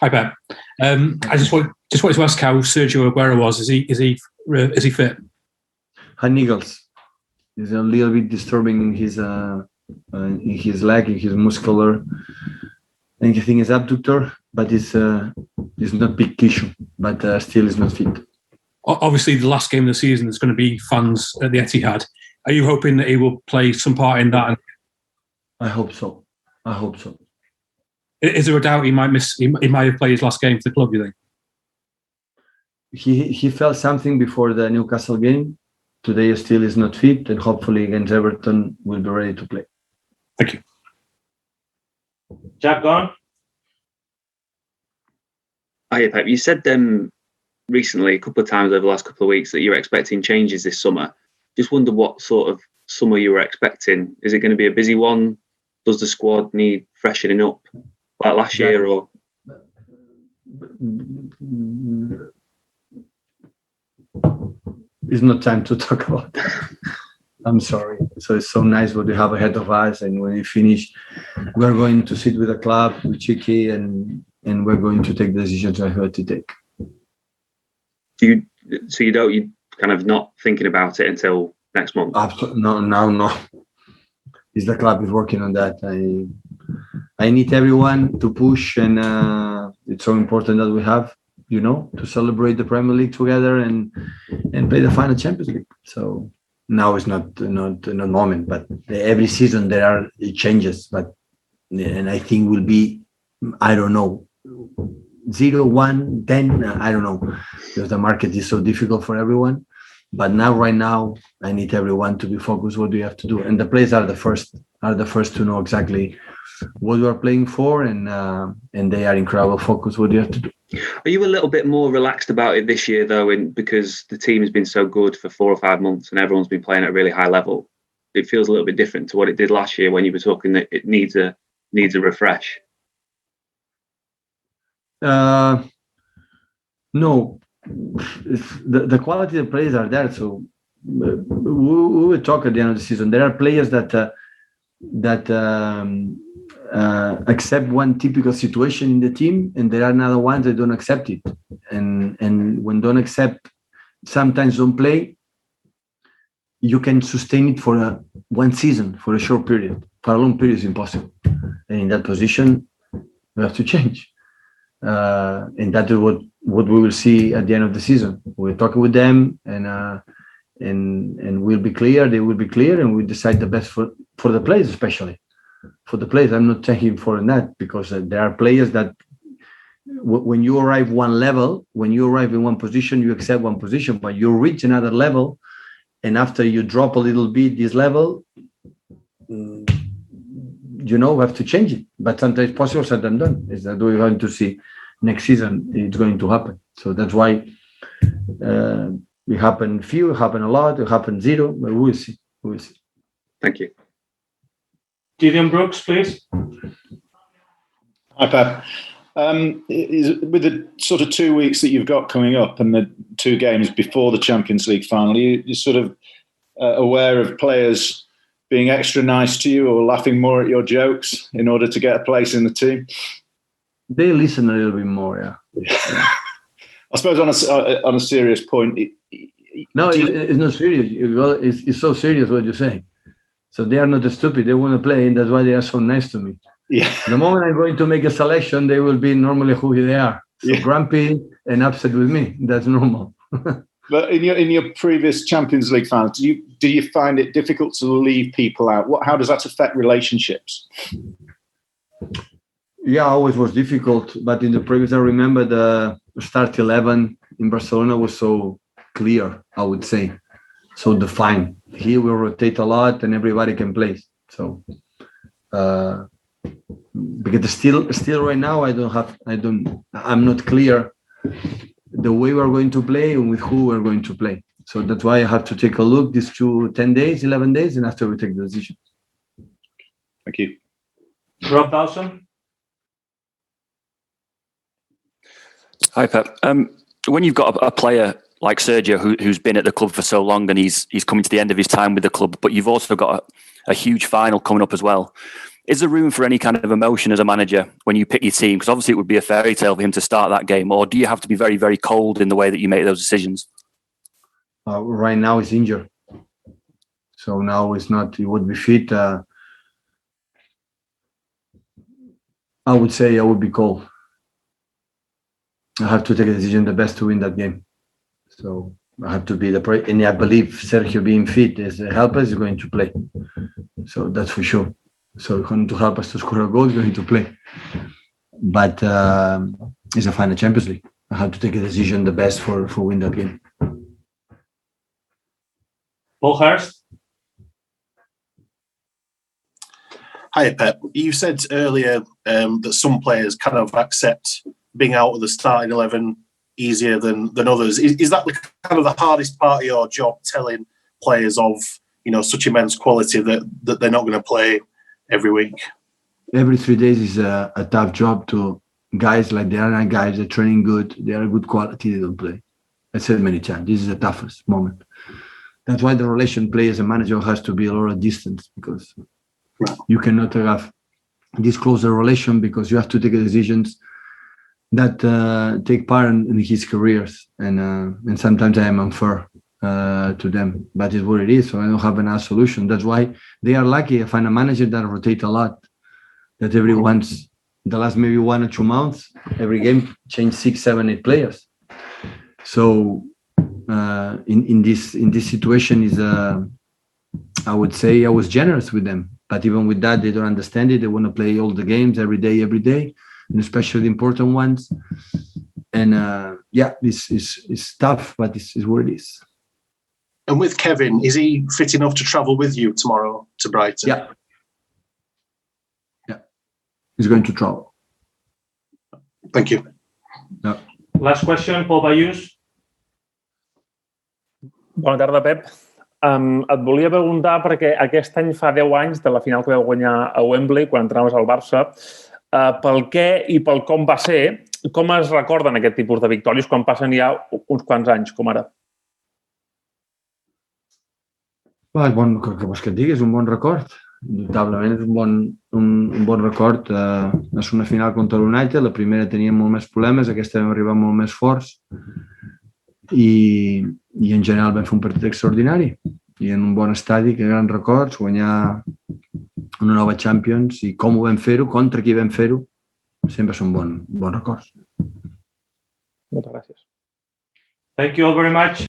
Hi, Pep. I just wanted to ask how Sergio Aguero was. Is he fit? High niggles. It's a little bit disturbing in his leg, in his muscular. I think it's abductor, but it's not big tissue, but still is not fit. Obviously, the last game of the season, there's going to be fans at the Etihad. Are you hoping that he will play some part in that? I hope so. Is there a doubt he might miss? He might have played his last game for the club, you think? He felt something before the Newcastle game. Today still is not fit, and hopefully against Everton will be ready to play. Thank you. Jack, go on. Hi, Pep. You said recently, a couple of times over the last couple of weeks, that you're expecting changes this summer. Just wonder what sort of summer you were expecting. Is it going to be a busy one? Does the squad need freshening up like last year? Or it's not time to talk about that. I'm sorry. So it's so nice what we have ahead of us, and when we finish, we're going to sit with the club, with Chiqui, and we're going to take the decisions I have to take. You kind of not thinking about it until next month? Absolutely. No. Is the club is working on that. I need everyone to push, and it's so important that we have, to celebrate the Premier League together and play the final Champions League. So now is not moment, but every season there are changes. And I think will be, I don't know, 0, 1, 10. I don't know, because the market is so difficult for everyone. But right now, I need everyone to be focused. What do you have to do? And the players are the first to know exactly what we are playing for, and they are incredible focus. What do you have to do? Are you a little bit more relaxed about it this year, though, because the team has been so good for 4 or 5 months and everyone's been playing at a really high level? It feels a little bit different to what it did last year when you were talking that it needs a refresh. No, the quality of players are there. So we will talk at the end of the season. There are players that accept one typical situation in the team, and there are other ones that don't accept it. And when don't accept, sometimes don't play. You can sustain it for one season, for a short period. For a long period, is impossible. And in that position, we have to change. And that is what we will see at the end of the season. We're talking with them, and we'll be clear. They will be clear, and we decide the best for the players, especially for the players. I'm not taking for that, because there are players that when you arrive one level, when you arrive in one position, you accept one position, but you reach another level, and after you drop a little bit this level, we have to change it. But sometimes possible, sometimes done. Is that we're going to see next season? It's going to happen. So that's why it happened few, it happened a lot, it happened 0. But we'll see. Thank you. Gideon Brooks, please. Hi, Pep. With the sort of 2 weeks that you've got coming up and the 2 games before the Champions League final, you're sort of aware of players being extra nice to you or laughing more at your jokes in order to get a place in the team? They listen a little bit more, yeah. I suppose on a serious point. No, it's not serious. It's so serious what you say. So they are not stupid. They want to play, and that's why they are so nice to me. Yeah. The moment I'm going to make a selection, they will be normally who they are. So grumpy and upset with me. That's normal. But in your previous Champions League finals, do you find it difficult to leave people out? How does that affect relationships? Yeah, always was difficult. But in the previous, I remember the start 11 in Barcelona was so clear, I would say, so defined. Here we rotate a lot and everybody can play. So because still right now I'm not clear the way we're going to play and with who we're going to play. So that's why I have to take a look these 10 days, 11 days, and after we take the decision. Thank you. Rob Dawson. Hi, Pep. When you've got a player like Sergio who's been at the club for so long and he's coming to the end of his time with the club, but you've also got a huge final coming up as well. Is there room for any kind of emotion as a manager when you pick your team? Because obviously it would be a fairy tale for him to start that game, or do you have to be very, very cold in the way that you make those decisions? Right now he's injured. So now it's not, he would be fit. I would say I would be cold. I have to take a decision the best to win that game. So I have to be and I believe Sergio being fit as a helper is going to play. So that's for sure. So he's going to help us to score a goal, he's going to play. But it's a final Champions League. I have to take a decision the best for win that game. Paul Hurst. Hi, Pep. You said earlier that some players kind of accept being out of the starting 11 easier than others. Is that kind of the hardest part of your job, telling players of such immense quality that they're not going to play every week? Every 3 days is a tough job to guys like they are not guys. They're training good. They are good quality. They don't play. I said many times. This is the toughest moment. That's why the relation player as a manager has to be a lot of distance, because you cannot have this closer relation, because you have to take decisions that take part in his careers, and sometimes I am unfair to them, but it's what it is. So I don't have another solution. That's why they are lucky. I find a manager that rotates a lot, that every once the last maybe 1 or 2 months, every game change 6, 7, 8 players. So in this situation is I would say I was generous with them, but even with that, they don't understand it. They want to play all the games every day, and especially the important ones. And this is tough, but this is what it is. And with Kevin, is he fit enough to travel with you tomorrow to Brighton? Yeah. He's going to travel. Thank you. No. Last question, Paul Bayús. Bona tarda, Pep. Et volia preguntar, perquè aquest any fa 10 anys de la final que vau guanyar a Wembley, quan entraves al Barça, pel què i pel com va ser, com es recorden aquest tipus de victòries quan passen ja uns quants anys, com ara? Què vols que et digui? És un bon record. Indubtablement és un bon record. És una final contra l'United. La primera teníem molt més problemes, aquesta vam arribar molt més forts i en general vam fer un partit extraordinari i en un bon estadi, que grans records, guanyar una nova Champions i com ho vam fer-ho, contra qui vam fer-ho, sempre són bons records. Moltes gràcies. Thank you all very much.